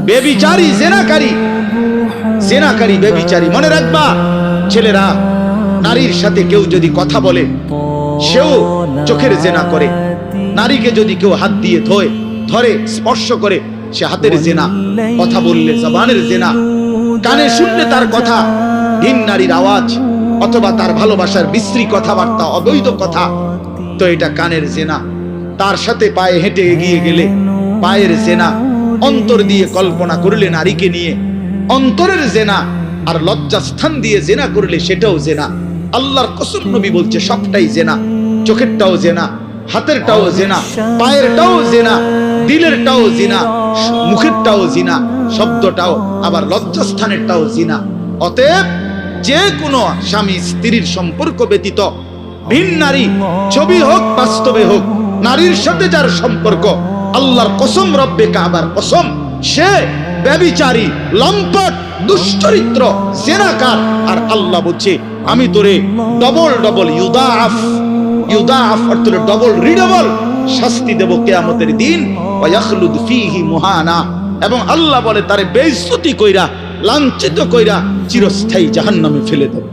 বেবিচারী, জেনাকারী, জেনাকারী, বেবিচারী। মনে রাখবা ছেলেরা, নারীর সাথে কেউ যদি কথা বলে সেও চোখের জেনা করে। নারীকে যদি কেউ হাত দিয়ে ধরে স্পর্শ করে সে হাতের জেনা। কথা বললে জবানের জেনা। কানে শুনলে তার কথা ভিন নারীর আওয়াজ অথবা তার ভালোবাসার বিশ্রী কথাবার্তা, অবৈধ কথা, তো এটা কানের জেনা। তার সাথে পায়ে হেঁটে এগিয়ে গেলে পায়ের জেনা। অন্তর দিয়ে কল্পনা করলে নারীকে নিয়ে অন্তরের জেনা। আর লজ্জাস্থান দিয়ে জেনা করলে সেটাও জেনা। আল্লাহর কসম নবী বলছে সবটাই জেনা। চোখেরটাও জেনা, হাতেরটাও জেনা, পায়েরটাও জেনা, দিলেরটাও জিনা, মুখেরটাও জিনা, শব্দটাও আবার লজ্জাস্থানেরটাও জিনা। অতএব যে কোনো স্বামী স্ত্রীর সম্পর্ক ব্যতীত ভিন নারী, ছবি হোক বাস্তবে হোক, নারীর সাথে যার সম্পর্ক, আল্লাহর কসম, রব্বে কাবার কসম, সে ব্যভিচারী, লম্পট, দুশ্চরিত্র, জেনাকার। আর আল্লাহ বলছে আমি তোরে ডবল ডবল ইউদাফ অর্থ ডবল রিডবল শাস্তি দেব কিয়ামতের দিন। ওয়া ইয়াখলুদ ফীহি মুহানা, এবং আল্লাহ বলে তারে বেইজ্জতি কইরা, লাঞ্ছিত কইরা চিরস্থায়ী জাহান্নামে ফেলে দেব।